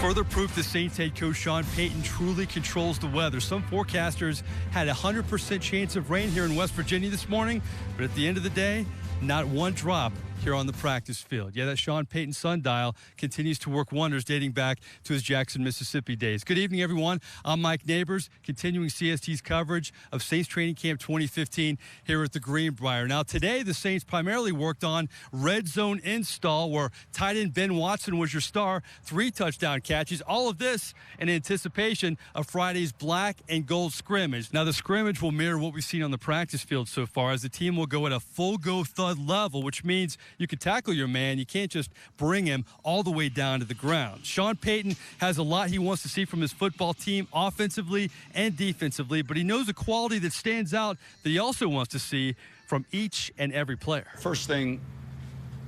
Further proof the Saints head coach Sean Payton truly controls the weather. Some forecasters had a 100% chance of rain here in West Virginia this morning, but at the end of the day, not one drop here on the practice field. Yeah, that Sean Payton sundial continues to work wonders dating back to his Jackson, Mississippi days. Good evening, everyone. I'm Mike Neighbors, continuing CST's coverage of Saints Training Camp 2015 here at the Greenbrier. Now, today, the Saints primarily worked on red zone install, where tight end Ben Watson was your star. 3 touchdown catches. All of this in anticipation of Friday's black and gold scrimmage. Now, the scrimmage will mirror what we've seen on the practice field so far, as the team will go at a full go thud level, which means you can tackle your man. You can't just bring him all the way down to the ground. Sean Payton has a lot he wants to see from his football team, offensively and defensively, but he knows a quality that stands out that he also wants to see from each and every player. First thing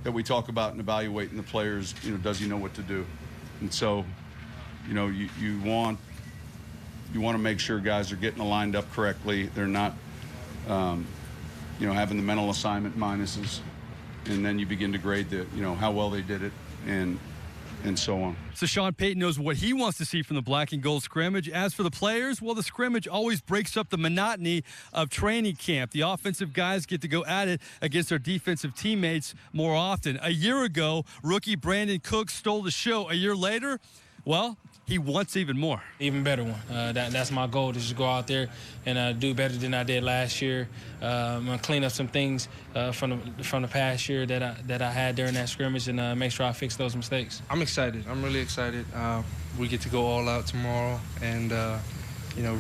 that we talk about in evaluating the players, does he know what to do? And so, you want to make sure guys are getting lined up correctly. They're not, having the mental assignment minuses. And then you begin to grade how well they did it and so on. So Sean Payton knows what he wants to see from the black and gold scrimmage. As for the players, well, the scrimmage always breaks up the monotony of training camp. The offensive guys get to go at it against their defensive teammates more often. A year ago, rookie Brandon Cooks stole the show. A year later, well, he wants even more. Even better one. That's my goal, to just go out there and do better than I did last year. I'm going to clean up some things from the past year that I had during that scrimmage and make sure I fix those mistakes. I'm excited. I'm really excited. We get to go all out tomorrow and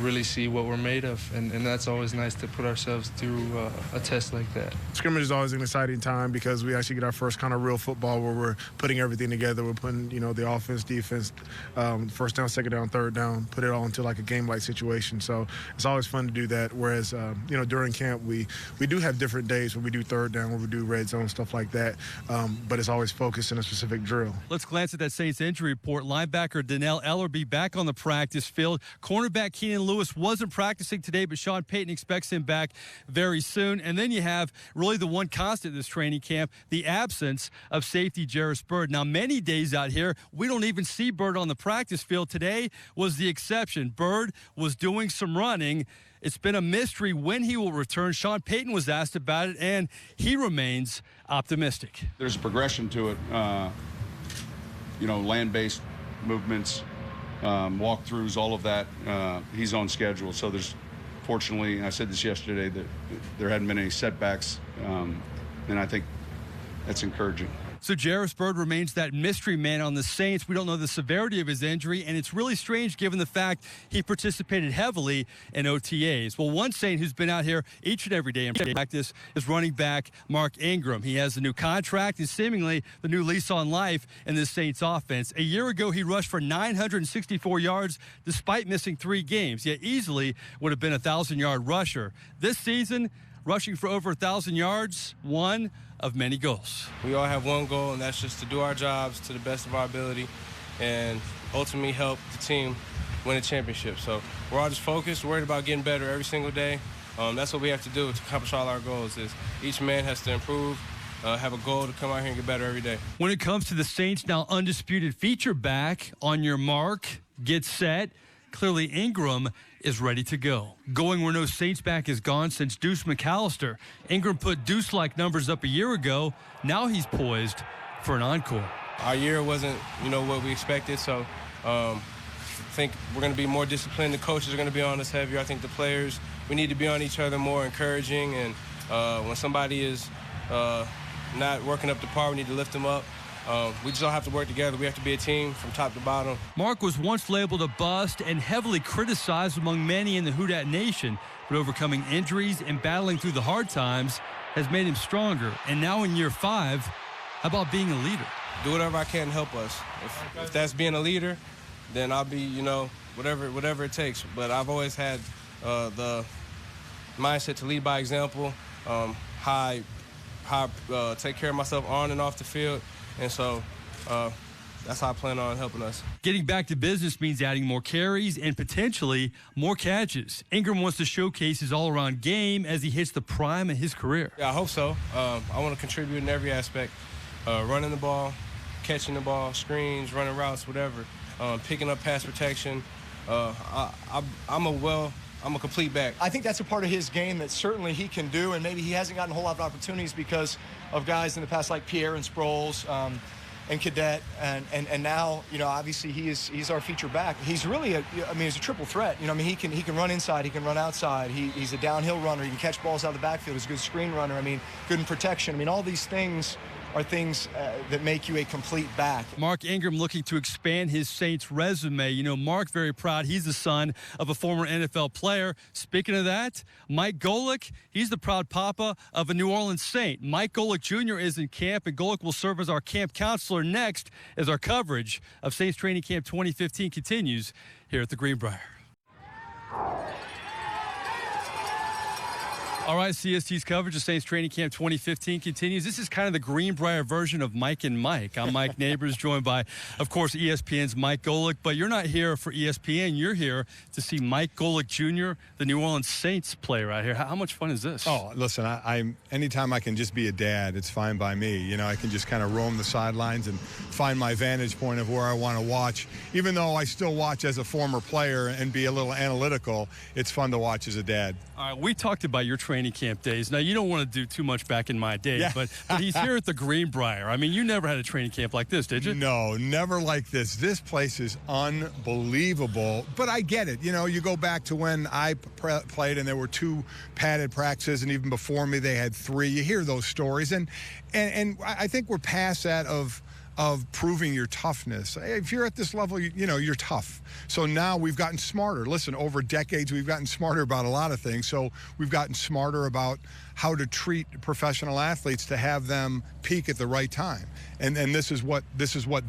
really see what we're made of. And that's always nice to put ourselves through a test like that. Scrimmage is always an exciting time because we actually get our first kind of real football where we're putting everything together. We're putting, the offense, defense, first down, second down, third down, put it all into like a game-like situation. So it's always fun to do that. Whereas, during camp, we do have different days where we do third down, where we do red zone, stuff like that. But it's always focused in a specific drill. Let's glance at that Saints injury report. Linebacker Donnell Ellerbe back on the practice field. Cornerback Keenan Lewis wasn't practicing today, but Sean Payton expects him back very soon. And then you have really the one constant this training camp, the absence of safety Jarris Byrd. Now, many days out here, we don't even see Byrd on the practice field. Today was the exception. Byrd was doing some running. It's been a mystery when he will return. Sean Payton was asked about it, and he remains optimistic. There's a progression to it, land-based movements, walkthroughs, all of that. He's on schedule. So there's, fortunately, and I said this yesterday, that there hadn't been any setbacks, and I think that's encouraging. So Jarris Byrd remains that mystery man on the Saints. We don't know the severity of his injury, and it's really strange given the fact he participated heavily in OTAs. Well, one Saint who's been out here each and every day in practice is running back Mark Ingram. He has a new contract and seemingly the new lease on life in the Saints offense. A year ago, he rushed for 964 yards despite missing 3 games, yet easily would have been a 1,000-yard rusher. This season, rushing for over 1,000 yards, one of many goals. We all have one goal, and that's just to do our jobs to the best of our ability and ultimately help the team win a championship. So we're all just focused, worried about getting better every single day. That's what we have to do to accomplish all our goals. Is each man has to improve, have a goal to come out here and get better every day. When it comes to the Saints, now undisputed feature back, on your mark, get set. Clearly Ingram is ready to go. Going where no Saints back has gone since Deuce McAllister. Ingram put Deuce-like numbers up a year ago. Now he's poised for an encore. Our year wasn't, what we expected, so I think we're going to be more disciplined. The coaches are going to be on us heavier. I think the players, we need to be on each other more encouraging, and when somebody is not working up to par, we need to lift them up. We just all have to work together. We have to be a team from top to bottom. Mark was once labeled a bust and heavily criticized among many in the Houdat Nation, but overcoming injuries and battling through the hard times has made him stronger. And now in year 5, how about being a leader? Do whatever I can to help us. If that's being a leader, then I'll be, whatever it takes. But I've always had the mindset to lead by example, how I take care of myself on and off the field. And so that's how I plan on helping us. Getting back to business means adding more carries and potentially more catches. Ingram wants to showcase his all-around game as he hits the prime of his career. Yeah, I hope so. I want to contribute in every aspect, running the ball, catching the ball, screens, running routes, whatever. picking up pass protection. I'm a complete back. I think that's a part of his game that certainly he can do, and maybe he hasn't gotten a whole lot of opportunities because of guys in the past like Pierre and Sproles and Cadet, and now, you know, obviously he's our feature back. He's really he's a triple threat. You know, I mean, he can run inside, he can run outside. He's a downhill runner. He can catch balls out of the backfield. He's a good screen runner. I mean, good in protection. I mean, all these things are things that make you a complete back. Mark Ingram looking to expand his Saints resume. You know, Mark very proud. He's the son of a former NFL player. Speaking of that, Mike Golick, he's the proud papa of a New Orleans Saint. Mike Golick Jr. is in camp, and Golick will serve as our camp counselor next as our coverage of Saints Training Camp 2015 continues here at the Greenbrier. All right, CST's coverage of Saints Training Camp 2015 continues. This is kind of the Greenbrier version of Mike and Mike. I'm Mike Neighbors, joined by, of course, ESPN's Mike Golick. But you're not here for ESPN. You're here to see Mike Golick Jr., the New Orleans Saints, play right here. How much fun is this? Oh, listen, I'm anytime I can just be a dad, it's fine by me. You know, I can just kind of roam the sidelines and find my vantage point of where I want to watch. Even though I still watch as a former player and be a little analytical, it's fun to watch as a dad. All right, we talked about your training camp days. Now, you don't want to do too much back in my day, yeah. but he's here at the Greenbrier. I mean, you never had a training camp like this, did you? No, never like this. This place is unbelievable, but I get it. You know, you go back to when I played and there were 2 padded practices, and even before me they had 3. You hear those stories, and I think we're past that of proving your toughness. If you're at this level, you know, you're tough. So now we've gotten smarter. Listen, over decades, we've gotten smarter about a lot of things. So we've gotten smarter about how to treat professional athletes to have them peak at the right time. And this is what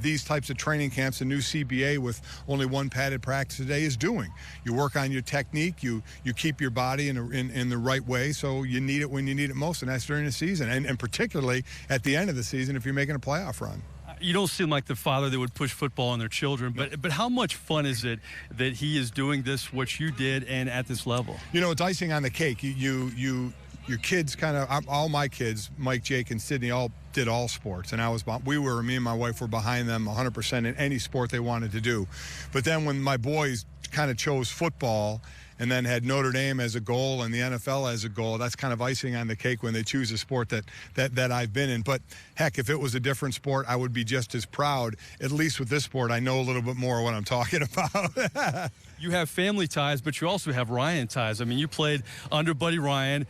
these types of training camps, a new CBA with only 1 padded practice a day, is doing. You work on your technique, you keep your body in the right way, so you need it when you need it most, and that's during the season, and particularly at the end of the season if you're making a playoff run. You don't seem like the father that would push football on their children, but how much fun is it that he is doing this, what you did, and at this level? You know, it's icing on the cake. Your kids kind of, all my kids, Mike, Jake, and Sydney, all did all sports, and me and my wife were behind them 100% in any sport they wanted to do. But then when my boys kind of chose football and then had Notre Dame as a goal and the NFL as a goal, that's kind of icing on the cake when they choose a sport that I've been in. But heck, if it was a different sport, I would be just as proud. At least with this sport, I know a little bit more of what I'm talking about. You have family ties, but you also have Ryan ties. I mean, you played under Buddy Ryan.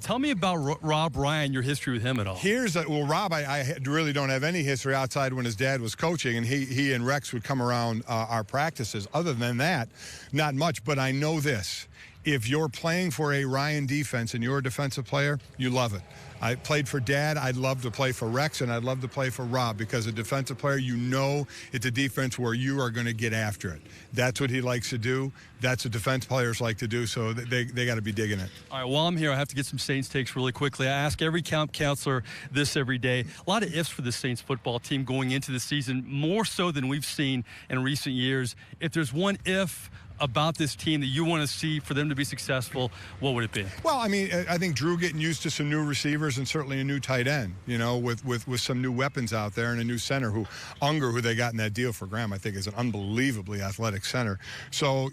Tell me about Rob Ryan, your history with him at all. Rob, I really don't have any history outside when his dad was coaching, and he and Rex would come around our practices. Other than that, not much, but I know this. If you're playing for a Ryan defense and you're a defensive player, you love it. I played for Dad. I'd love to play for Rex, and I'd love to play for Rob, because a defensive player, you know it's a defense where you are going to get after it. That's what he likes to do. That's what defense players like to do, so they got to be digging it. All right, while I'm here, I have to get some Saints takes really quickly. I ask every camp counselor this every day. A lot of ifs for the Saints football team going into the season, more so than we've seen in recent years. If there's one if about this team that you want to see for them to be successful, what would it be? Well, I mean, I think Drew getting used to some new receivers and certainly a new tight end, you know, with some new weapons out there and a new center Unger, who they got in that deal for Graham, I think is an unbelievably athletic center. So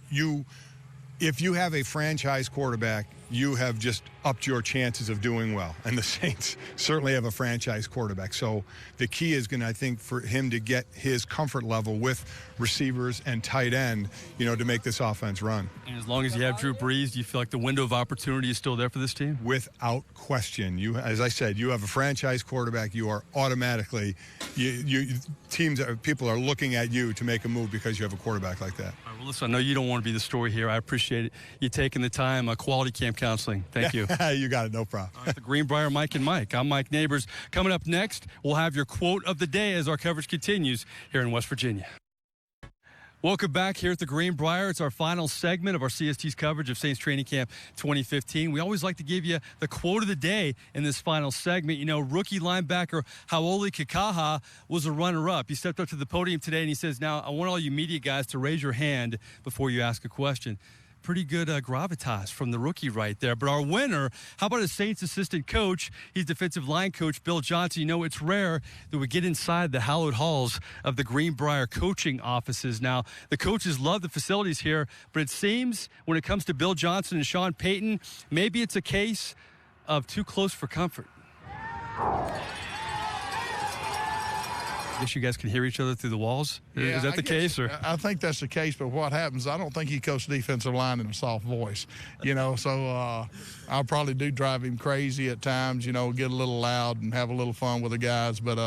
if you have a franchise quarterback, you have just upped your chances of doing well. And the Saints certainly have a franchise quarterback. So the key is going to, I think, for him to get his comfort level with receivers and tight end, you know, to make this offense run. And as long as you have Drew Brees, do you feel like the window of opportunity is still there for this team? Without question. As I said, you have a franchise quarterback. You are automatically, people are looking at you to make a move because you have a quarterback like that. All right, well, listen, I know you don't want to be the story here. I appreciate it. You taking the time, quality camp counseling. Thank you. You got it. No problem. All right, the Greenbrier, Mike and Mike. I'm Mike Neighbors. Coming up next, we'll have your quote of the day as our coverage continues here in West Virginia. Welcome back here at the Greenbrier. It's our final segment of our CST's coverage of Saints Training Camp 2015. We always like to give you the quote of the day in this final segment. You know, rookie linebacker Hau'oli Kikaha was a runner-up. He stepped up to the podium today and he says, now, I want all you media guys to raise your hand before you ask a question. pretty good gravitas from the rookie right there. But our winner, how about a Saints assistant coach? He's defensive line coach Bill Johnson. You know, it's rare that we get inside the hallowed halls of the Greenbrier coaching offices. Now, the coaches love the facilities here, but it seems when it comes to Bill Johnson and Sean Payton, maybe it's a case of too close for comfort. I guess you guys can hear each other through the walls. Yeah, Is that the case? Or? I think that's the case, but what happens, I don't think he coached defensive line in a soft voice, you know, so I'll probably do drive him crazy at times, you know, get a little loud and have a little fun with the guys, but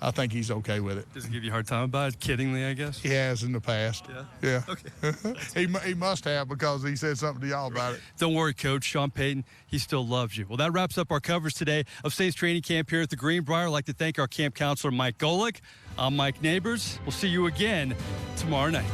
I think he's okay with it. Does he give you a hard time about it, kiddingly, I guess? He has in the past. Yeah? Yeah. Okay. he must have, because he said something to y'all about it. Don't worry, Coach. Sean Payton, he still loves you. Well, that wraps up our coverage today of Saints Training Camp here at the Greenbrier. I'd like to thank our camp counselor, Mike Golick. I'm Mike Neighbors. We'll see you again tomorrow night.